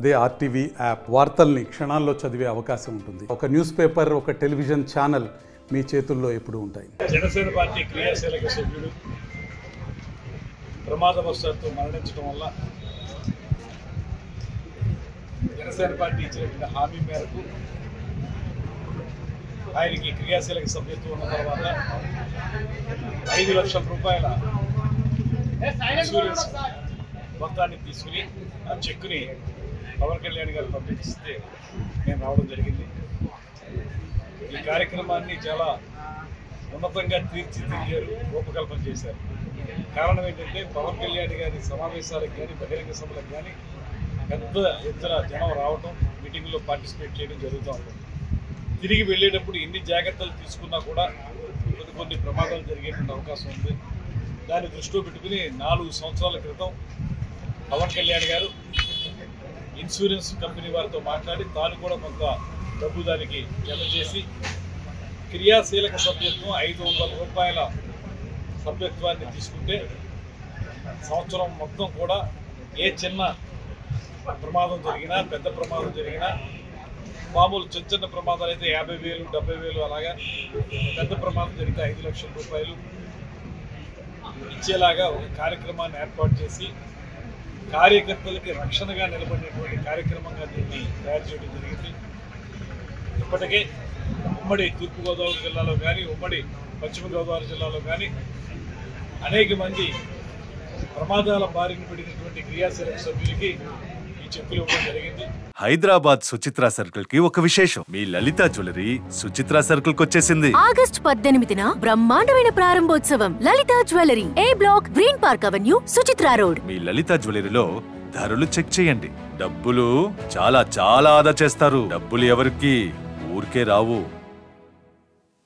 అదే RTV app వార్తల్ని క్షణాల్లో చదివే అవకాశం ఉంటుంది. ఒక న్యూస్ పేపర్, ఒక టెలివిజన్ ఛానల్ మీ చేతుల్లో ఎప్పుడూ ఉంటాయి. జనసేన పార్టీ క్రియాశీలక సభ్యుడు ప్రమాదవశాత్తు మరణించడం వల్ల జనసేన పార్టీ ఇచ్చినటువంటి హామీ మేరకు ఆయనకి క్రియాశీలక సభ్యత్వం ఉన్న తర్వాత 5 లక్షల రూపాయల ఇన్సూరెన్స్ మొత్తాన్ని తీసుకుని ఆ చెక్కుని పవన్ కళ్యాణ్ గారు పంపిస్తే నేను రావడం జరిగింది. ఈ కార్యక్రమాన్ని చాలా ఉన్నతంగా తీర్చిదిద్దారు, రూపకల్పన చేశారు. కారణం ఏంటంటే పవన్ కళ్యాణ్ గారి సమావేశాలకు కానీ బహిరంగ సభలకు కానీ పెద్ద ఎత్తున జనం రావడం, మీటింగ్లో పార్టిసిపేట్ చేయడం జరుగుతూ ఉంటుంది. తిరిగి వెళ్ళేటప్పుడు ఎన్ని జాగ్రత్తలు తీసుకున్నా కూడా కొన్ని ప్రమాదాలు జరిగేటువంటి అవకాశం ఉంది. దాన్ని దృష్టిలో పెట్టుకుని 4 సంవత్సరాల క్రితం పవన్ కళ్యాణ్ గారు ఇన్సూరెన్స్ కంపెనీ వారితో మాట్లాడి తాను కూడా కొంత డబ్బు దానికి జమ చేసి క్రియాశీలక సభ్యత్వం 500 రూపాయల సభ్యత్వాన్ని తీసుకుంటే సంవత్సరం మొత్తం కూడా ఏ చిన్న ప్రమాదం జరిగినా, పెద్ద ప్రమాదం జరిగినా, మామూలు చిన్న చిన్న ప్రమాదాలు అయితే 50,000, 70,000 అలాగా, పెద్ద ప్రమాదం జరిగితే 5 లక్షల రూపాయలు ఇచ్చేలాగా ఒక కార్యక్రమాన్ని ఏర్పాటు చేసి కార్యకర్తలకి రక్షణగా నిలబడినటువంటి కార్యక్రమంగా దీన్ని తయారు చేయడం జరిగింది. ఇప్పటికే ఉమ్మడి తూర్పుగోదావరి జిల్లాలో కానీ, ఉమ్మడి పశ్చిమ గోదావరి జిల్లాలో కానీ అనేక మంది ప్రమాదాల బారిన పడినటువంటి క్రియాశీలక సభ్యులకి ఈ చెక్కులు ఇవ్వడం జరిగింది. హైదరాబాద్ సుచిత్ర సర్కిల్ కి ఒక విశేషం. మీ లలిత జ్యువెలరీ సుచిత్ర సర్కిల్ కి వచ్చేసింది. ఆగస్ట్ 18న బ్రహ్మాండమైన ప్రారంభోత్సవం. Lalitha jewellery, A block, Green Park Avenue, Suchitra Road. మీ లలిత జ్యువెలరీలో ధరలు చెక్ చేయండి. డబ్బులు చాలా చాలా ఆదా చేస్తారు. డబ్బులు ఎవరికి ఊరికే రావు.